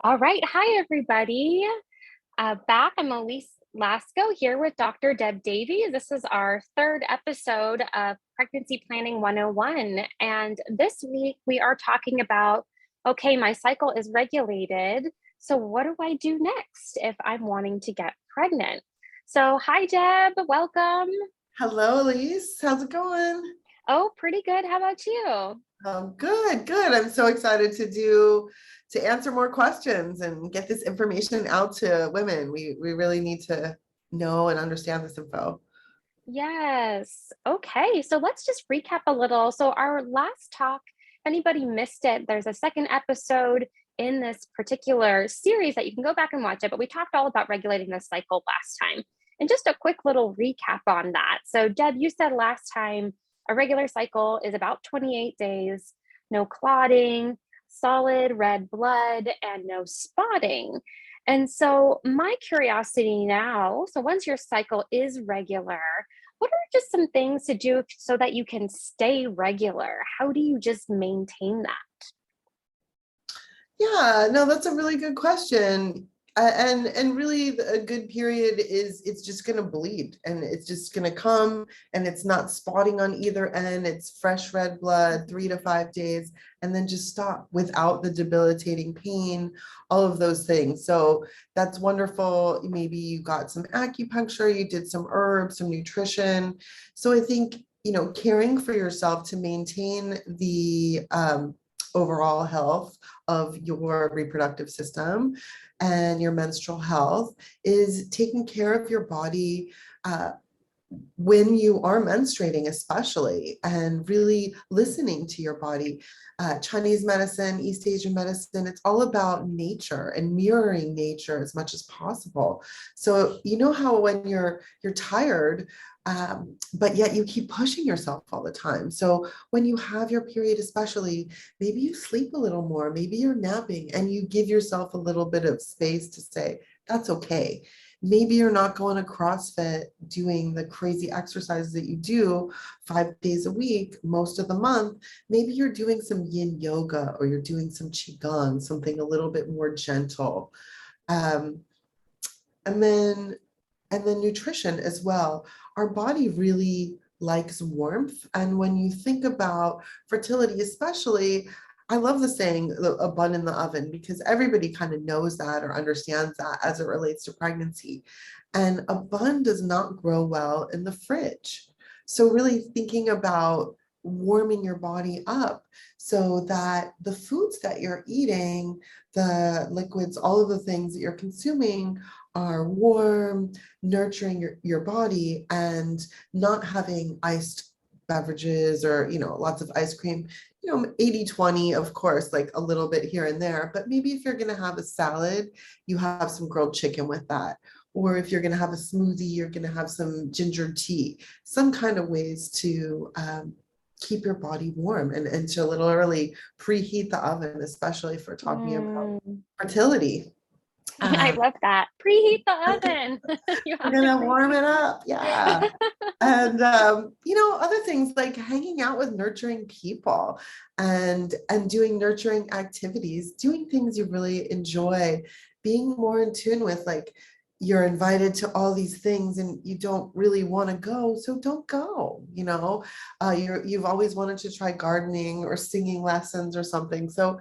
All right. Hi, everybody. Back. I'm Elise Lasko here with Dr. Deb Davies. This is our third episode of Pregnancy Planning 101. And this week we are talking about, okay, my cycle is regulated. So what do I do next if I'm wanting to get pregnant? So hi, Deb. Welcome. Hello, Elise. How's it going? Oh, pretty good. How about you? Good. I'm so excited to answer more questions and get this information out to women. We really need to know and understand this info. Yes. Okay. So let's just recap a little. So, our last talk, if anybody missed it, there's a second episode in this particular series that you can go back and watch it. But we talked all about regulating the cycle last time. And just a quick little recap on that. So, Deb, you said last time a regular cycle is about 28 days, no clotting, solid red blood, and no spotting. And so, my curiosity now, so once your cycle is regular, what are just some things to do so that you can stay regular? How do you just maintain that? Yeah, no, that's a really good question. And really a good period is it's just going to bleed and it's just going to come and it's not spotting on either end. It's fresh red blood, 3 to 5 days, and then just stop without the debilitating pain, all of those things. So that's wonderful. Maybe you got some acupuncture, you did some herbs, some nutrition. So I think, caring for yourself to maintain the overall health of your reproductive system and your menstrual health is taking care of your body when you are menstruating, especially, and really listening to your body. Chinese medicine, East Asian medicine, it's all about nature and mirroring nature as much as possible. So you know how when you're tired, but yet you keep pushing yourself all the time. So when you have your period, especially, maybe you sleep a little more, maybe you're napping, and you give yourself a little bit of space to say, that's okay. Maybe you're not going to CrossFit doing the crazy exercises that you do 5 days a week, most of the month. Maybe you're doing some yin yoga or you're doing some qigong, something a little bit more gentle. Um, and then and then nutrition as well. Our body really likes warmth. And when you think about fertility, especially, I love the saying a bun in the oven because everybody kind of knows that or understands that as it relates to pregnancy. And a bun does not grow well in the fridge. So, really thinking about warming your body up so that the foods that you're eating, the liquids, all of the things that you're consuming are warm, nurturing your body, and not having iced beverages or lots of ice cream. 80/20, of course, like a little bit here and there, but maybe if you're going to have a salad, you have some grilled chicken with that. Or if you're going to have a smoothie, you're going to have some ginger tea, some kind of ways to keep your body warm and to literally preheat the oven, especially if we're talking about Mm, fertility. I Um, love that. Preheat the oven. You we're have to gonna warm preheat. it up, yeah. And other things like hanging out with nurturing people and doing nurturing activities, doing things you really enjoy, being more in tune with, like, you're invited to all these things and you don't really want to go, so don't go. You've always wanted to try gardening or singing lessons or something, so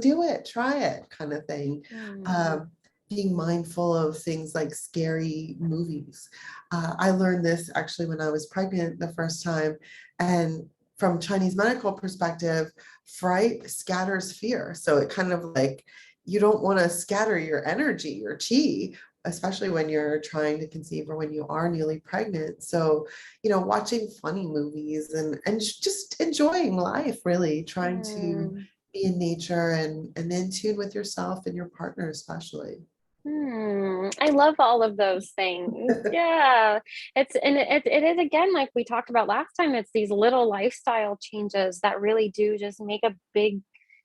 do it, try it, kind of thing. Mm. um, Being mindful of things like scary movies. I learned this actually when I was pregnant the first time. And from Chinese medical perspective, fright scatters fear. So it kind of like, you don't want to scatter your energy, your chi, especially when you're trying to conceive or when you are newly pregnant. So, watching funny movies and just enjoying life, really trying to Mm. be in nature and in tune with yourself and your partner, especially. I love all of those things. Yeah. It is again, like we talked about last time, it's these little lifestyle changes that really do just make a big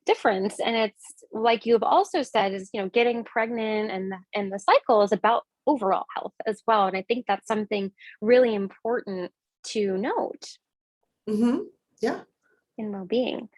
difference. And it's like you've also said, is getting pregnant and the cycle is about overall health as well. And I think that's something really important to note Yeah. in well-being.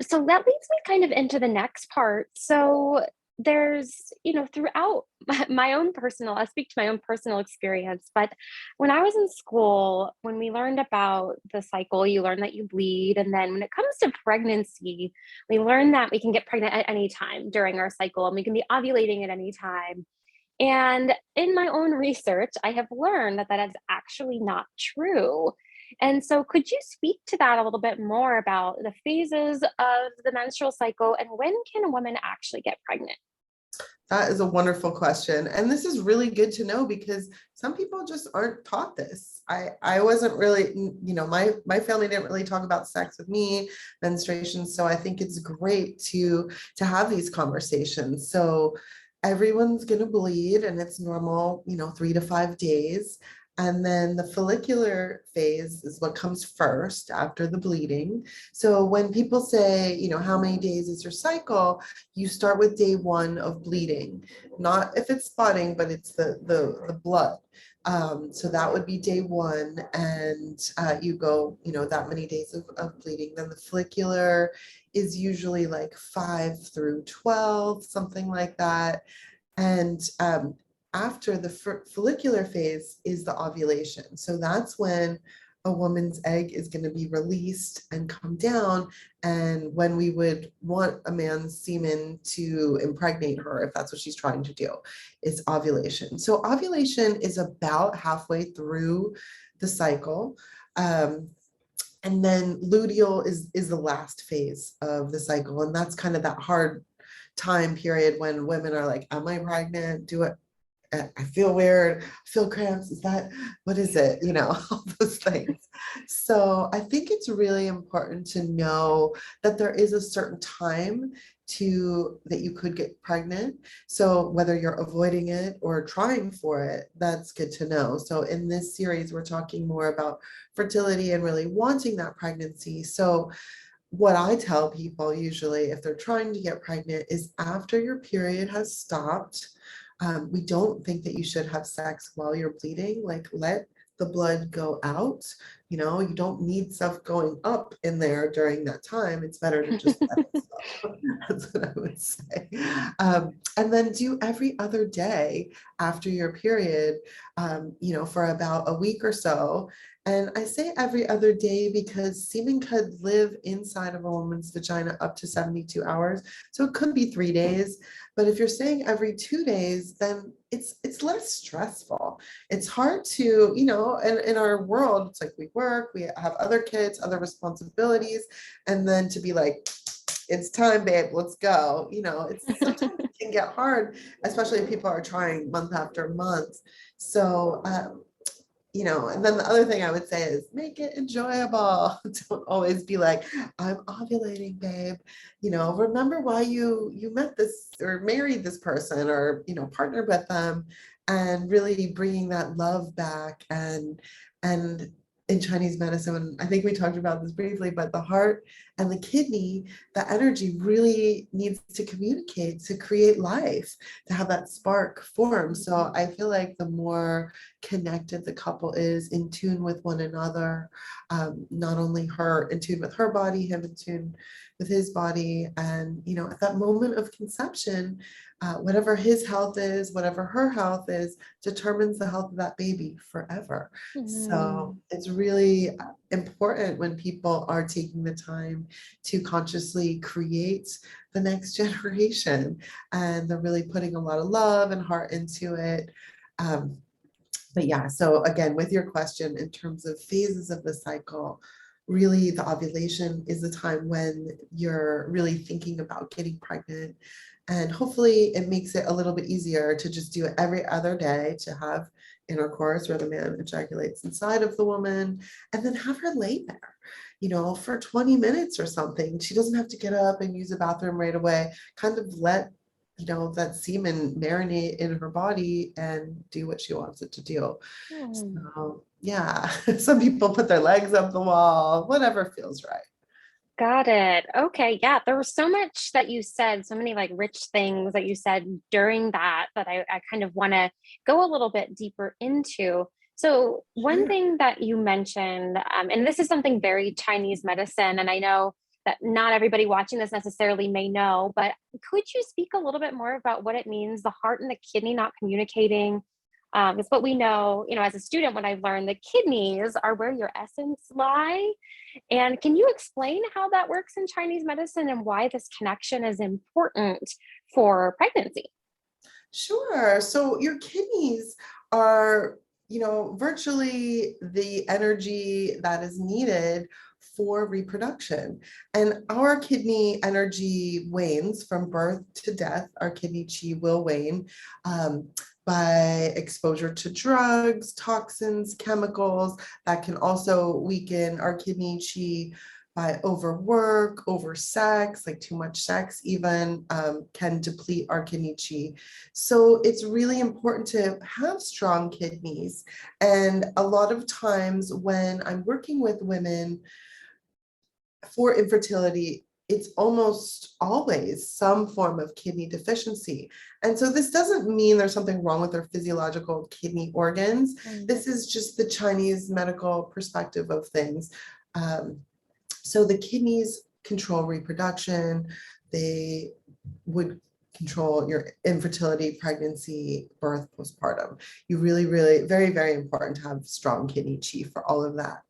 So that leads me kind of into the next part. So there's, throughout my own personal, I speak to my own personal experience, but when I was in school, when we learned about the cycle, you learn that you bleed. And then when it comes to pregnancy, we learn that we can get pregnant at any time during our cycle and we can be ovulating at any time. And in my own research, I have learned that that is actually not true. And so, could you speak to that a little bit more about the phases of the menstrual cycle and when can a woman actually get pregnant? That is a wonderful question. And this is really good to know because some people just aren't taught this. I wasn't really, my family didn't really talk about sex with me, menstruation. So I think it's great to have these conversations. So everyone's gonna bleed and it's normal, 3 to 5 days. And then the follicular phase is what comes first after the bleeding. So when people say, how many days is your cycle? You start with day one of bleeding, not if it's spotting, but it's the blood. So that would be day one, and you go, that many days of bleeding. Then the follicular is usually like 5 through 12, something like that. And after the follicular phase is the ovulation. So that's when a woman's egg is going to be released and come down, and when we would want a man's semen to impregnate her, if that's what she's trying to do, is ovulation. So ovulation is about halfway through the cycle. And then luteal is the last phase of the cycle. And that's kind of that hard time period when women are like, am I pregnant? Do it? I feel weird, I feel cramps. Is that, what is it? All those things. So I think it's really important to know that there is a certain time that you could get pregnant. So whether you're avoiding it or trying for it, that's good to know. So in this series, we're talking more about fertility and really wanting that pregnancy. So what I tell people usually if they're trying to get pregnant is after your period has stopped, we don't think that you should have sex while you're bleeding. Like, let the blood go out. You don't need stuff going up in there during that time. It's better to just let it stop. That's what I would say. And then do every other day after your period, for about a week or so. And I say every other day because semen could live inside of a woman's vagina up to 72 hours. So it could be 3 days. But if you're saying every 2 days, then it's less stressful. It's hard to, and in our world, it's like we work, we have other kids, other responsibilities, and then to be like, it's time, babe, let's go. It's sometimes it can get hard, especially if people are trying month after month. So and then the other thing I would say is make it enjoyable. Don't always be like, I'm ovulating, babe. Remember why you met this or married this person or, partnered with them, and really bringing that love back. And in Chinese medicine, and I think we talked about this briefly, but the heart and the kidney, the energy really needs to communicate, to create life, to have that spark form. So I feel like the more connected the couple is, in tune with one another, not only her in tune with her body, him in tune with his body, and at that moment of conception, whatever his health is, whatever her health is, determines the health of that baby forever. So it's really important when people are taking the time to consciously create the next generation, and they're really putting a lot of love and heart into it. But yeah, so again, with your question, in terms of phases of the cycle, really the ovulation is the time when you're really thinking about getting pregnant. And hopefully it makes it a little bit easier to just do it every other day, to have intercourse where the man ejaculates inside of the woman, and then have her lay there, for 20 minutes or something. She doesn't have to get up and use the bathroom right away. Kind of let that semen marinate in her body and do what she wants it to do. So yeah, some people put their legs up the wall, whatever feels right. Got it. Okay. Yeah. There was so much that you said, so many like rich things that you said during that I kind of want to go a little bit deeper into. So, one Sure. thing that you mentioned, and this is something very Chinese medicine, and I know that not everybody watching this necessarily may know, but could you speak a little bit more about what it means, the heart and the kidney not communicating? It's what we know, as a student, what I've learned, the kidneys are where your essence lie. And can you explain how that works in Chinese medicine and why this connection is important for pregnancy? Sure. So your kidneys are, virtually the energy that is needed for reproduction. And our kidney energy wanes from birth to death. Our kidney chi will wane by exposure to drugs, toxins, chemicals that can also weaken our kidney chi by overwork, over sex, like too much sex even can deplete our kidney chi. So it's really important to have strong kidneys. And a lot of times when I'm working with women for infertility, it's almost always some form of kidney deficiency. And so this doesn't mean there's something wrong with their physiological kidney organs. This is just the Chinese medical perspective of things. So the kidneys control reproduction. They would control your infertility, pregnancy, birth, postpartum. You really, very, very important to have strong kidney chi for all of that.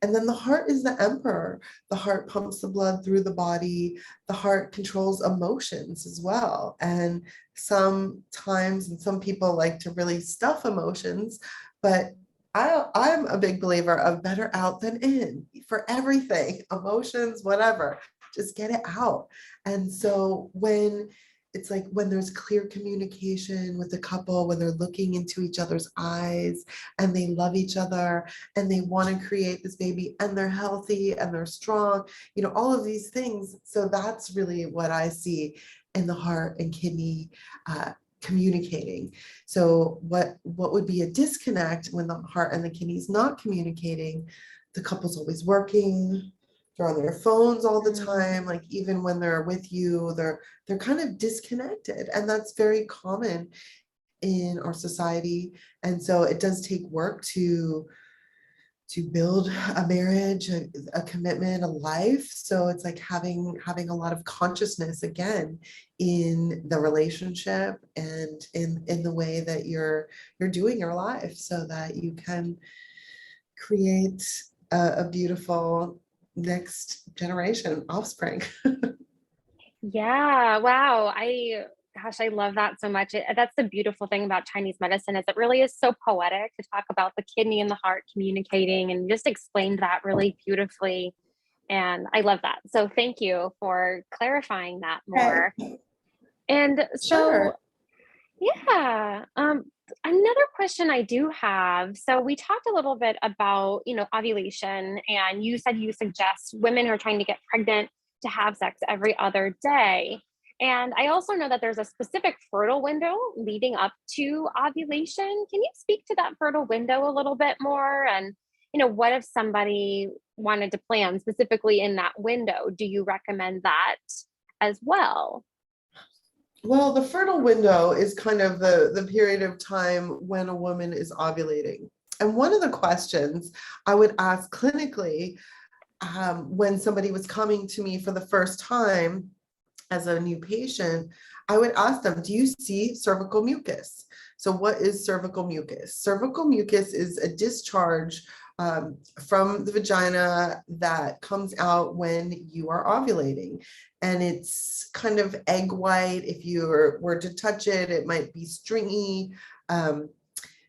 And then the heart is the emperor. The heart pumps the blood through the body. The heart controls emotions as well. And sometimes, and some people like to really stuff emotions, but I'm a big believer of better out than in for everything, emotions, whatever, just get it out. And so when there's clear communication with the couple, when they're looking into each other's eyes and they love each other and they want to create this baby and they're healthy and they're strong, all of these things. So that's really what I see in the heart and kidney communicating. So what would be a disconnect when the heart and the kidney's not communicating? The couple's always working, they're on their phones all the time, like even when they're with you, they're kind of disconnected. And that's very common in our society. And so it does take work to build a marriage, a commitment, a life. So it's like having a lot of consciousness again in the relationship and in the way that you're doing your life so that you can create a beautiful next generation offspring. Yeah, wow. I love that so much. That's the beautiful thing about Chinese medicine is it really is so poetic to talk about the kidney and the heart communicating and just explained that really beautifully. And I love that. So thank you for clarifying that more. And so, Sure. yeah, another question I do have. So we talked a little bit about, ovulation, and you said you suggest women who are trying to get pregnant to have sex every other day. And I also know that there's a specific fertile window leading up to ovulation. Can you speak to that fertile window a little bit more? And, what if somebody wanted to plan specifically in that window? Do you recommend that as well? Well, the fertile window is kind of the period of time when a woman is ovulating. And one of the questions I would ask clinically when somebody was coming to me for the first time as a new patient, I would ask them, do you see cervical mucus? So what is cervical mucus? Cervical mucus is a discharge from the vagina that comes out when you are ovulating. And it's kind of egg white. If you were to touch it, it might be stringy.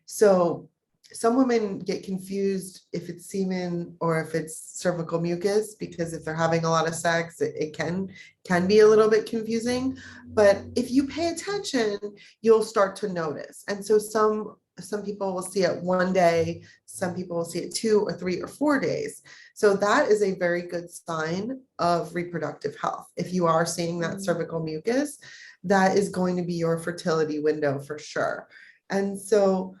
So some women get confused if it's semen or if it's cervical mucus, because if they're having a lot of sex, it can be a little bit confusing. But if you pay attention, you'll start to notice. And so some people will see it one day, some people will see it 2 or 3 or 4 days. So that is a very good sign of reproductive health. If you are seeing that cervical mucus, that is going to be your fertility window for sure. And so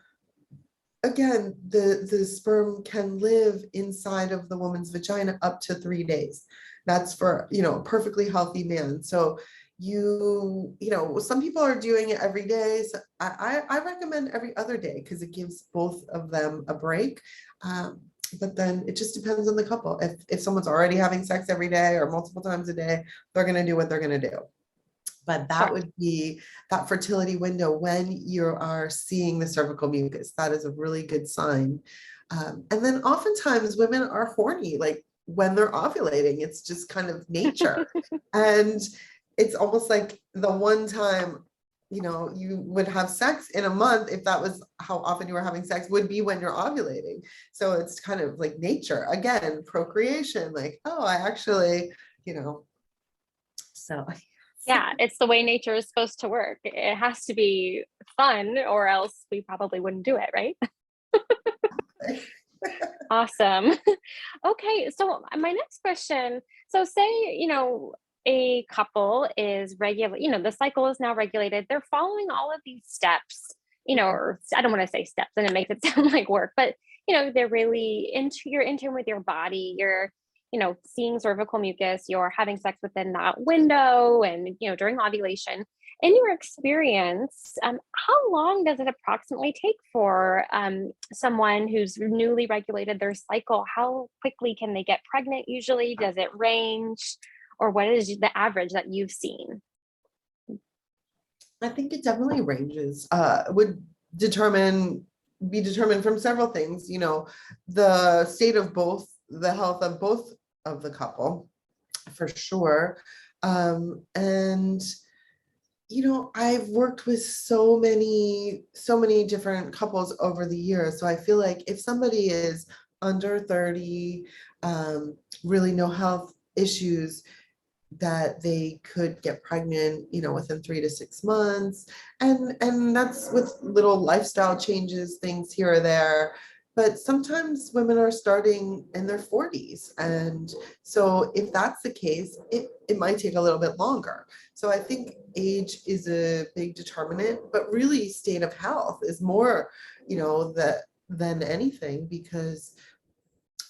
again, the sperm can live inside of the woman's vagina up to 3 days. That's for, a perfectly healthy man. So some people are doing it every day. So I recommend every other day because it gives both of them a break. But then it just depends on the couple. If someone's already having sex every day or multiple times a day, they're going to do what they're going to do. But that Sure. would be that fertility window when you are seeing the cervical mucus. That is a really good sign. And then oftentimes women are horny, like when they're ovulating. It's just kind of nature. And it's almost like the one time, you would have sex in a month, if that was how often you were having sex, would be when you're ovulating. So it's kind of like nature. Again, procreation, like, oh, I actually, so Yeah, it's the way nature is supposed to work. It has to be fun, or else we probably wouldn't do it, right? Awesome. Okay, so my next question, so say, a couple is regular, the cycle is now regulated. They're following all of these steps, or I don't want to say steps and it makes it sound like work, but they're really you're in tune with your body. You're, seeing cervical mucus, you're having sex within that window and, during ovulation. In your experience, how long does it approximately take for someone who's newly regulated their cycle? How quickly can they get pregnant usually? Does it range? Or what is the average that you've seen? I think it definitely ranges. Would be determined from several things. The state of both, the health of both of the couple, for sure. And I've worked with so many different couples over the years. So I feel like if somebody is under 30, really no health issues, that they could get pregnant, within 3 to 6 months. And that's with little lifestyle changes, things here or there. But sometimes women are starting in their 40s. And so if that's the case, it might take a little bit longer. So I think age is a big determinant, but really state of health is more, than anything, because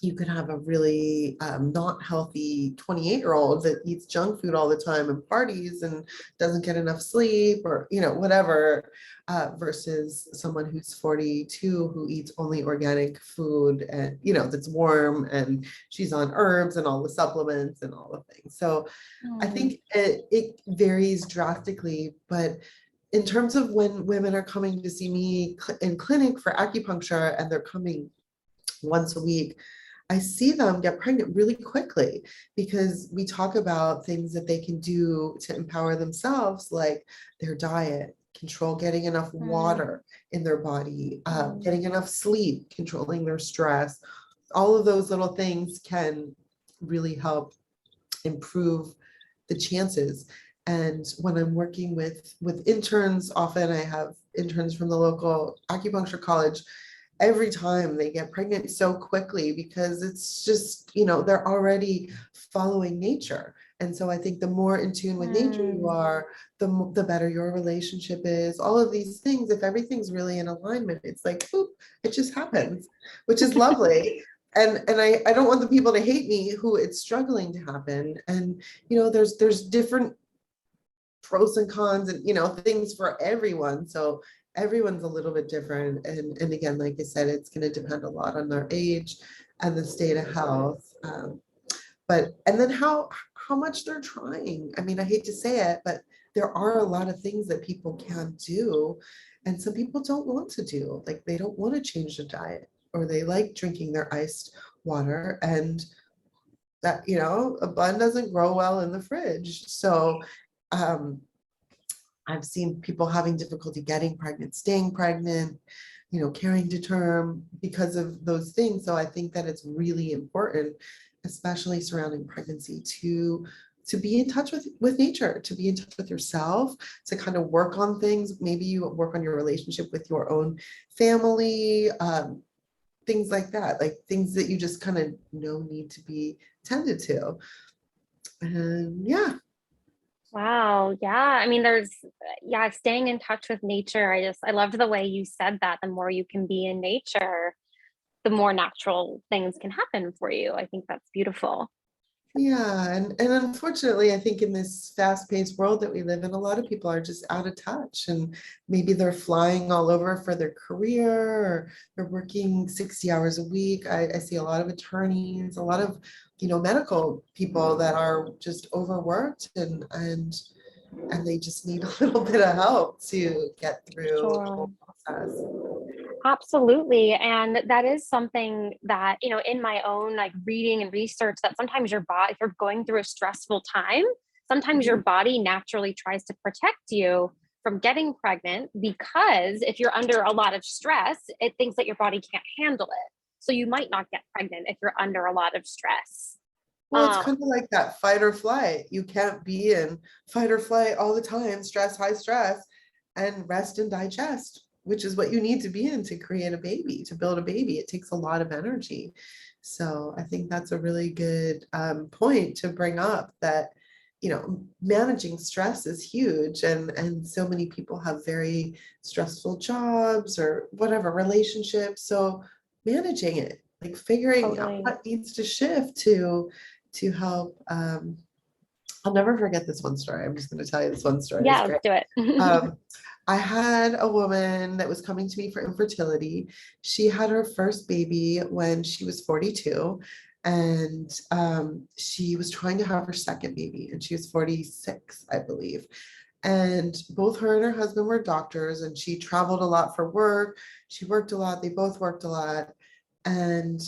you could have a really not healthy 28-year-old that eats junk food all the time and parties and doesn't get enough sleep, or whatever, versus someone who's 42 who eats only organic food and that's warm, and she's on herbs and all the supplements and all the things. So I Mm, think it varies drastically. But in terms of when women are coming to see me in clinic for acupuncture and they're coming once a week, I see them get pregnant really quickly, because we talk about things that they can do to empower themselves, like their diet, control getting enough mm, water in their body, mm. getting enough sleep, controlling their stress. All of those little things can really help improve the chances. And when I'm working with interns, often I have interns from the local acupuncture college. Every time they get pregnant so quickly, because it's just, they're already following nature. And so I think the more in tune with nature you Mm. are, the better your relationship is. All of these things, if everything's really in alignment, it's like, boop, it just happens, which is lovely. And I don't want the people to hate me who it's struggling to happen. And there's different pros and cons and things for everyone. So everyone's a little bit different. And again, like I said, it's going to depend a lot on their age and the state of health. But and then how much they're trying. I mean, I hate to say it, but there are a lot of things that people can do, and some people don't want to do. Like they don't want to change their diet, or they like drinking their iced water, and that a bun doesn't grow well in the fridge. So um, I've seen people having difficulty getting pregnant, staying pregnant, carrying to term because of those things. So I think that it's really important, especially surrounding pregnancy, to be in touch with nature, to be in touch with yourself, to kind of work on things. Maybe you work on your relationship with your own family, things like that, like things that you just kind of need to be tended to. And yeah. Wow. Yeah. I mean, yeah, staying in touch with nature. I loved the way you said that. The more you can be in nature, the more natural things can happen for you. I think that's beautiful. Yeah, and unfortunately, I think in this fast-paced world that we live in, a lot of people are just out of touch, and maybe they're flying all over for their career, or they're working 60 hours a week. I see a lot of attorneys, a lot of, medical people that are just overworked, and they just need a little bit of help to get through the Sure. whole process. Absolutely. And that is something that, in my own like reading and research, that sometimes your body, if you're going through a stressful time, sometimes your Mhm. body naturally tries to protect you from getting pregnant, because if you're under a lot of stress, it thinks that your body can't handle it. So you might not get pregnant if you're under a lot of stress. Well, it's Um, kind of like that fight or flight. You can't be in fight or flight all the time, stress, high stress, and rest and digest, which is what you need to be in to create a baby, to build a baby. It takes a lot of energy. So I think that's a really good point to bring up, that, managing stress is huge. And so many people have very stressful jobs or whatever, relationships. So managing it, like figuring out Totally. what needs to shift to help. I'll never forget this one story. I'm just going to tell you this one story. It's Yeah, great. let's do it. Um, I had a woman that was coming to me for infertility. She had her first baby when she was 42, and she was trying to have her second baby, and she was 46, I believe. And both her and her husband were doctors, and she traveled a lot for work. She worked a lot. They both worked a lot. And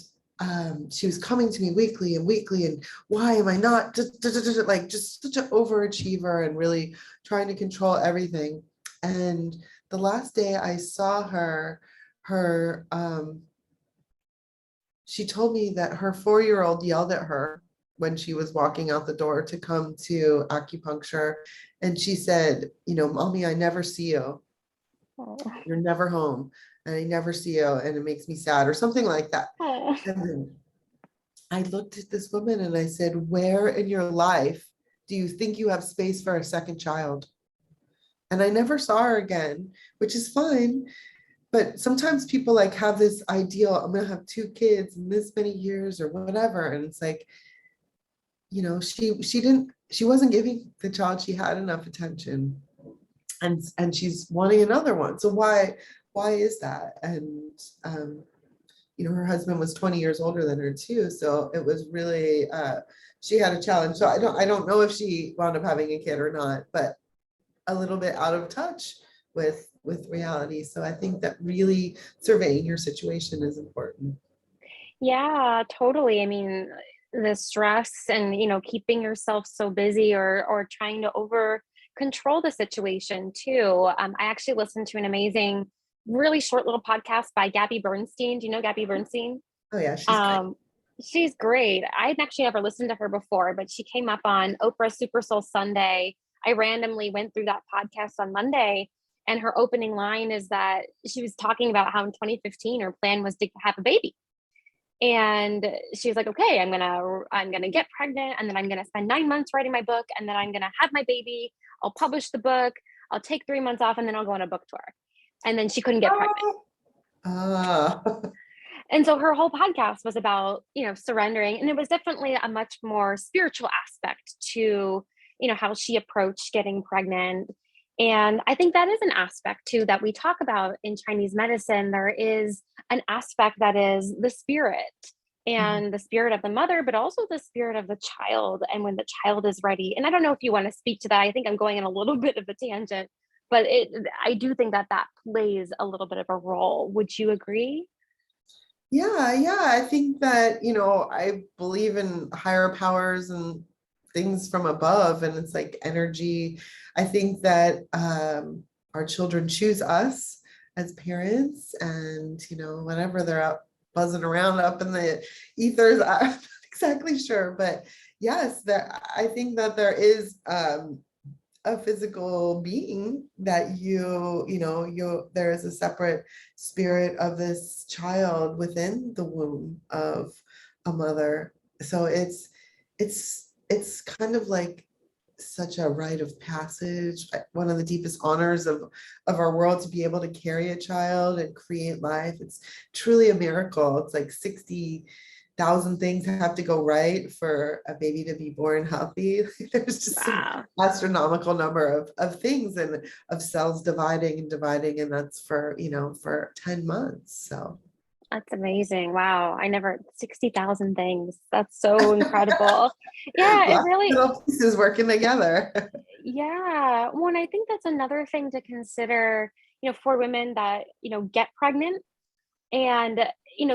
she was coming to me weekly and weekly, and why am I not like just such an overachiever and really trying to control everything. And the last day I saw her, her she told me that her 4-year-old yelled at her when she was walking out the door to come to acupuncture. And she said, Mommy, I never see you. Oh. You're never home. And I never see you. And it makes me sad, or something like that. Oh. And then I looked at this woman and I said, where in your life do you think you have space for a second child? And I never saw her again, which is fine. But sometimes people like have this ideal, I'm gonna have 2 kids in this many years or whatever. And it's like, she wasn't giving the child she had enough attention. And she's wanting another one. So why is that? And her husband was 20 years older than her too. So it was really she had a challenge. So I don't know if she wound up having a kid or not, but a little bit out of touch with reality. So I think that really surveying your situation is important. Yeah, totally. I mean, the stress and, keeping yourself so busy, or trying to over control the situation too. I actually listened to an amazing, really short little podcast by Gabby Bernstein. Do you know Gabby Bernstein? Oh yeah, she's great. Um, she's great. I'd actually never listened to her before, but she came up on Oprah Super Soul Sunday. I randomly went through that podcast on Monday, and her opening line is that she was talking about how in 2015 her plan was to have a baby. And she was like, okay, I'm gonna get pregnant, and then I'm gonna spend 9 months writing my book, and then I'm gonna have my baby. I'll publish the book. I'll take 3 months off, and then I'll go on a book tour. And then she couldn't get pregnant. Ah, And so her whole podcast was about, surrendering. And it was definitely a much more spiritual aspect to, how she approached getting pregnant. And I think that is an aspect too that we talk about in Chinese medicine. There is an aspect that is the spirit, and the spirit of the mother, but also the spirit of the child. And when the child is ready, and I don't know if you want to speak to that. I think I'm going in a little bit of a tangent, but I do think that that plays a little bit of a role. Would you agree? yeah, I think that, I believe in higher powers and things from above, and it's like energy. I think that our children choose us as parents, and whenever they're out buzzing around up in the ethers, I'm not exactly sure, but yes, I think that there is a physical being that there is a separate spirit of this child within the womb of a mother. So it's kind of like such a rite of passage, one of the deepest honors of our world, to be able to carry a child and create life. It's truly a miracle. It's like 60 thousand things have to go right for a baby to be born healthy. There's just some Wow. astronomical number of things and of cells dividing and dividing, and that's for, for 10 months. So That's amazing. Wow. I never 60,000 things. That's so incredible. Yeah, it lots of really, little pieces working together. yeah. Well, and I think that's another thing to consider, for women that, get pregnant and,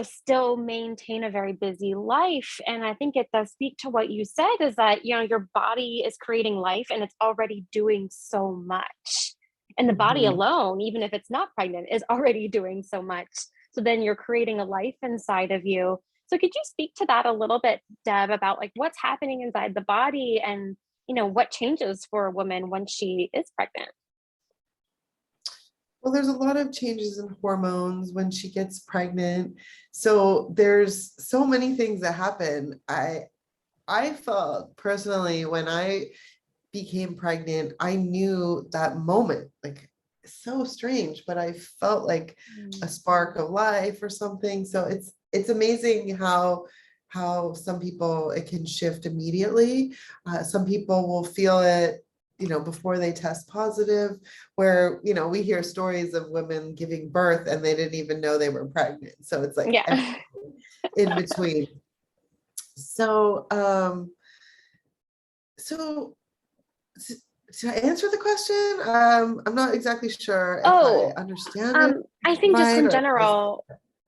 still maintain a very busy life. And I think it does speak to what you said is that, your body is creating life and it's already doing so much. And the body Mhm. alone, even if it's not pregnant, is already doing so much. So then you're creating a life inside of you. So could you speak to that a little bit, Deb, about like what's happening inside the body and, what changes for a woman once she is pregnant? Well, there's a lot of changes in hormones when she gets pregnant. So there's so many things that happen. I felt personally when I became pregnant, I knew that moment, like so strange, but I felt like a Mm. spark of life or something. So it's amazing how some people it can shift immediately. Some people will feel it, before they test positive, where, we hear stories of women giving birth and they didn't even know they were pregnant. So it's like Yeah. everything in between. So, so to, to answer the question, I'm not exactly sure if I Oh, understand it I think just right in or if I was. general,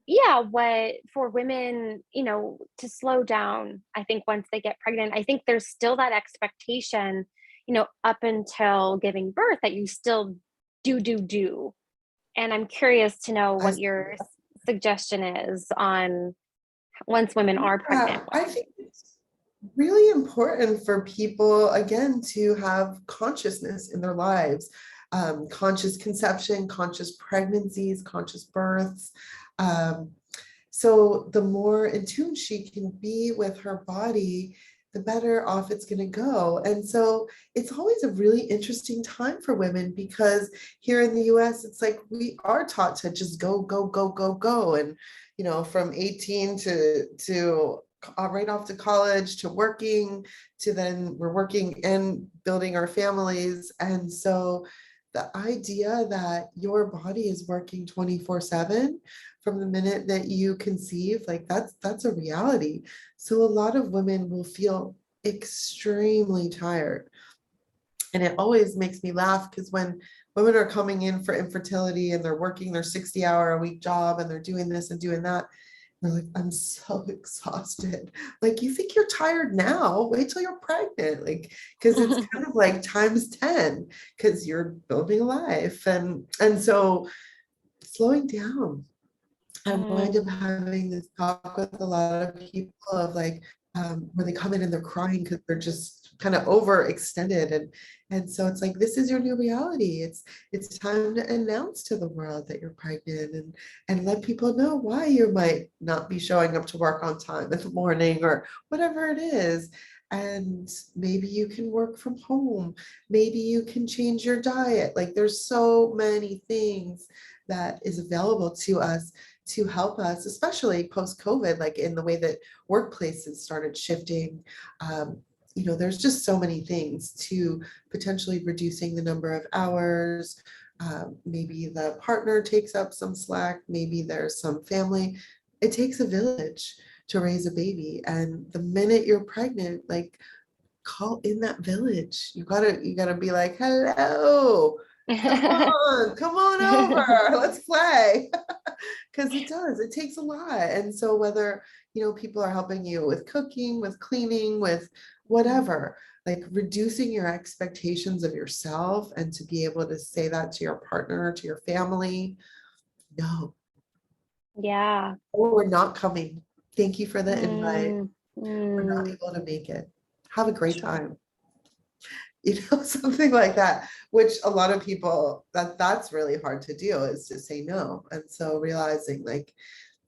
yeah, what for women, to slow down, I think once they get pregnant, I think there's still that expectation, up until giving birth that you still do. And I'm curious to know I what your suggestion is on once women are pregnant. Yeah, I think it's really important for people, again, to have consciousness in their lives, conscious conception, conscious pregnancies, conscious births. Um, so the more in tune she can be with her body, the better off it's going to go. And so it's always a really interesting time for women because here in the US, it's like we are taught to just go, go, go, go, go. And, from 18 to right off to college to working to then we're working and building our families. And so the idea that your body is working 24/7 from the minute that you conceive, like that's a reality. So a lot of women will feel extremely tired. And it always makes me laugh because when women are coming in for infertility and they're working their 60-hour-a-week job and they're doing this and doing that, they're like, I'm so exhausted. Like, you think you're tired now? Wait till you're pregnant. Like, because it's kind of like times 10, because you're building a life. And so slowing down. I wind up Mm, having this talk with a lot of people of like, where they come in and they're crying because they're just kind of overextended. And so it's like, this is your new reality. It's time to announce to the world that you're pregnant and let people know why you might not be showing up to work on time in the morning or whatever it is. And maybe you can work from home. Maybe you can change your diet. Like there's so many things that is available to us to help us, especially post-COVID, like in the way that workplaces started shifting. There's just so many things to potentially reducing the number of hours. Maybe the partner takes up some slack. Maybe there's some family. It takes a village to raise a baby. And the minute you're pregnant, like call in that village. You gotta be like, hello, come on over, let's play. Because it takes a lot. And so whether, people are helping you with cooking, with cleaning, with whatever, like reducing your expectations of yourself and to be able to say that to your partner, to your family, no, yeah. or we're not coming. Thank you for the invite. Mm, We're not mm, able to make it. Have a great sure. time. Something like that, which a lot of people that's really hard to do is to say no. And so realizing like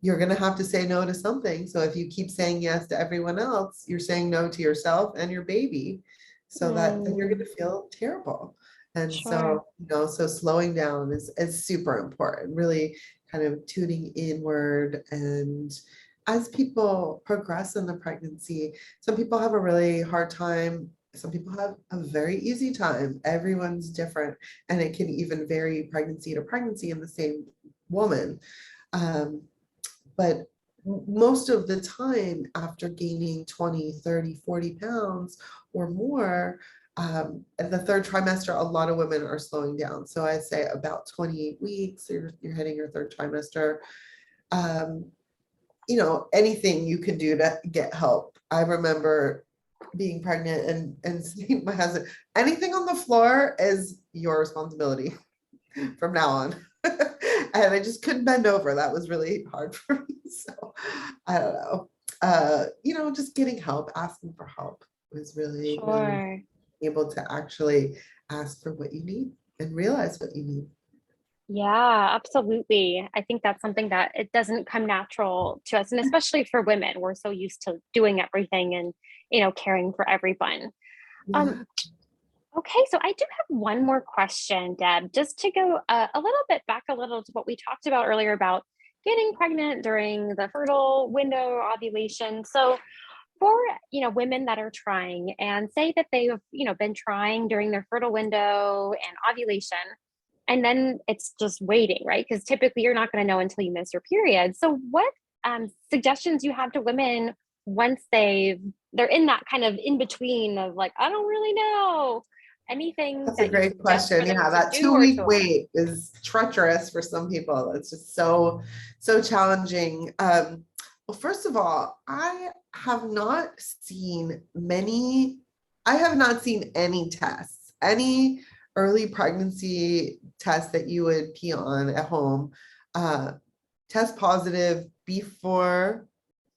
you're going to have to say no to something. So if you keep saying yes to everyone else, you're saying no to yourself and your baby. So that then you're going Mm, to feel terrible. And sure. so, so slowing down is super important, really kind of tuning inward and as people progress in the pregnancy, some people have a really hard time. Some people have a very easy time. Everyone's different, and it can even vary pregnancy to pregnancy in the same woman. Um, but most of the time, after gaining 20, 30, 40 pounds or more, at the third trimester, a lot of women are slowing down. So I say about 28 weeks, you're hitting your third trimester. You know, anything you can do to get help. I remember being pregnant and saying to my husband, anything on the floor is your responsibility from now on. And I just couldn't bend over. That was really hard for me. So I don't know. You know, just getting help, asking for help was really, really Sure. able to actually ask for what you need and realize what you need. Yeah, absolutely. I think that's something that it doesn't come natural to us. And especially for women, we're so used to doing everything and, caring for everyone. Um, Yeah. okay, so I do have one more question, Deb, just to go a little bit back a little to what we talked about earlier about getting pregnant during the fertile window ovulation. So for women that are trying and say that they've been trying during their fertile window and ovulation, and then it's just waiting, right? Because typically you're not going to know until you miss your period. So what suggestions you have to women once they're in that kind of in between of like, I don't really know, anything That's a that you great suggest question. for them Yeah, to that do 2 or week to avoid? wait is treacherous for some people. It's just so challenging. Well, first of all, have not seen many, I have not seen any tests, any early pregnancy tests that you would pee on at home, uh, test positive before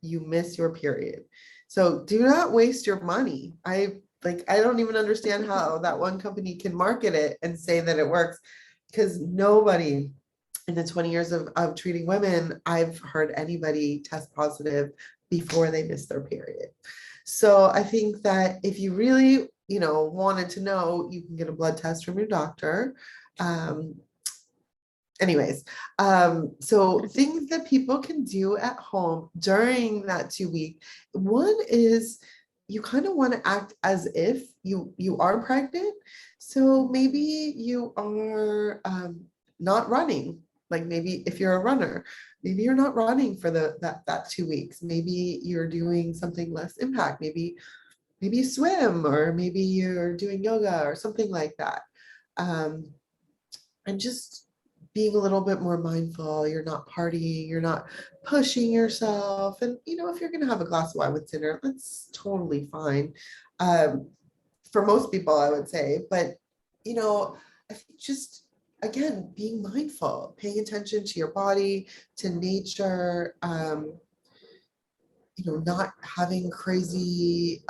you miss your period. So do not waste your money. I don't even understand how that one company can market it and say that it works, because nobody in the 20 years of treating women, I've heard anybody test positive before they miss their period. So I think that if you really, wanted to know, you can get a blood test from your doctor. Um, anyways, so things that people can do at home during that 2 week. One is you kind of want to act as if you are pregnant. So maybe you are not running. Like maybe if you're a runner, maybe you're not running for that 2 weeks. Maybe you're doing something less impact. Maybe you swim, or maybe you're doing yoga or something like that. Um, and just being a little bit more mindful. You're not partying, you're not pushing yourself. And, if you're going to have a glass of wine with dinner, that's totally fine. Um, for most people, I would say. But, I think just, again, being mindful, paying attention to your body, to nature, not having crazy,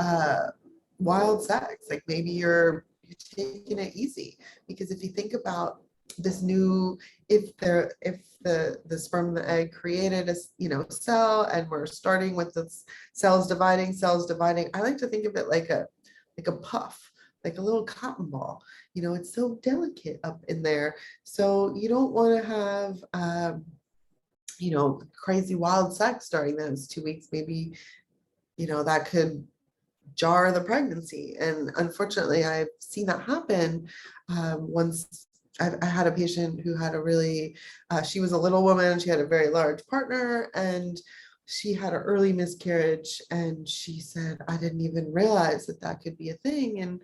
wild sex. Like maybe you're taking it easy, because if you think about this new, if the sperm and the egg created a cell, and we're starting with the cells dividing, I like to think of it like a puff, like a little cotton ball. It's so delicate up in there, so you don't want to have crazy wild sex during those 2 weeks. Maybe that could jar the pregnancy. And unfortunately, I've seen that happen. Once I had a patient who had she was a little woman, she had a very large partner, and she had an early miscarriage. And she said, I didn't even realize that could be a thing. And,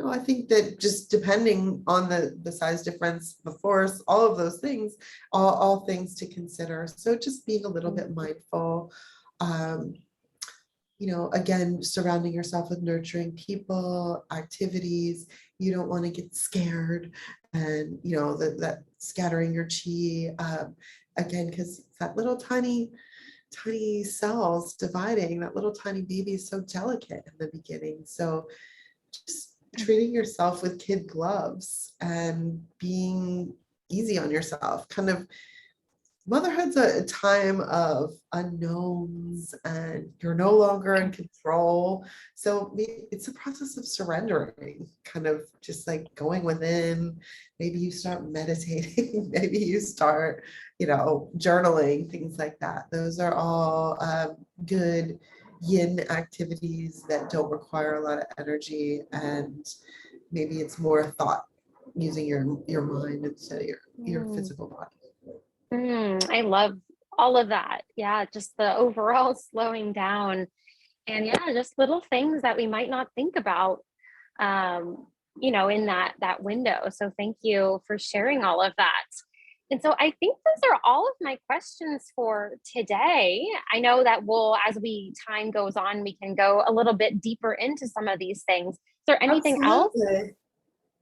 I think that just depending on the size difference, the force, all of those things, all things to consider. So just being a little bit mindful. Um, again, surrounding yourself with nurturing people, activities. You don't want to get scared, and, that scattering your chi, again, because that little tiny, tiny cells dividing, that little tiny baby is so delicate in the beginning. So just treating yourself with kid gloves and being easy on yourself, kind of motherhood's a time of unknowns and you're no longer in control. So it's a process of surrendering, kind of just like going within. Maybe you start meditating, maybe you start, journaling, things like that. Those are all good yin activities that don't require a lot of energy, and maybe it's more thought using your mind instead of your Mm. physical body. I love all of that. Yeah, just the overall slowing down, and yeah, just little things that we might not think about, in that window. So thank you for sharing all of that. And so I think those are all of my questions for today. I know that as time goes on, we can go a little bit deeper into some of these things. Is there anything else? Absolutely.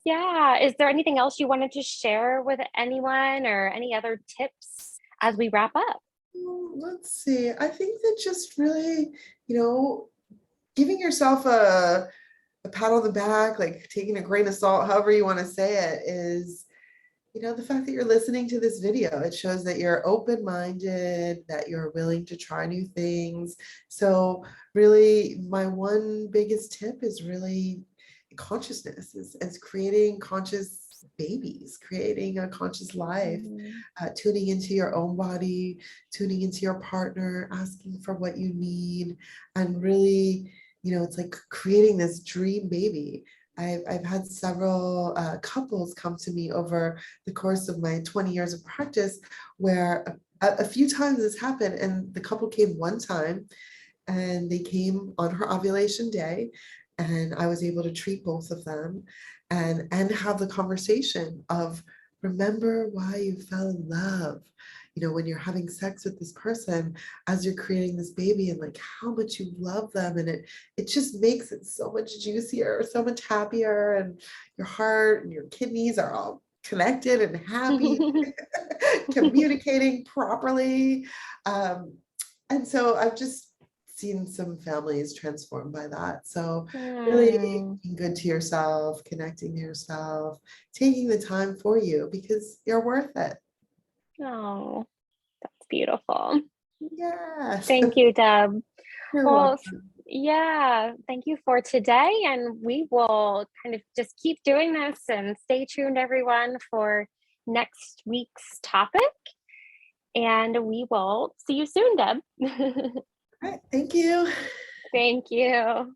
Yeah. Is there anything else you wanted to share with anyone or any other tips as we wrap up? Let's see. I think that just really, you know, giving yourself a pat on the back, like taking a grain of salt, however you want to say it, is, the fact that you're listening to this video. It shows that you're open-minded, that you're willing to try new things. So really, my one biggest tip is really consciousness, is creating conscious babies, creating a conscious life, Mm. tuning into your own body, tuning into your partner, asking for what you need, and really, it's like creating this dream baby. I've had several couples come to me over the course of my 20 years of practice, where a few times this happened, and the couple came one time, and they came on her ovulation day, and I was able to treat both of them, and have the conversation of, remember why you fell in love, when you're having sex with this person, as you're creating this baby, and like how much you love them, and it just makes it so much juicier, so much happier, and your heart and your kidneys are all connected and happy, communicating properly. um, and so I've just seen some families transformed by that. So really Hmm. being good to yourself, connecting to yourself, taking the time for you, because you're worth it. Oh, that's beautiful. Yes. Thank you, Deb. You're Well, welcome. yeah, thank you for today. And we will kind of just keep doing this and stay tuned, everyone, for next week's topic. And we will see you soon, Deb. All right, thank you. Thank you.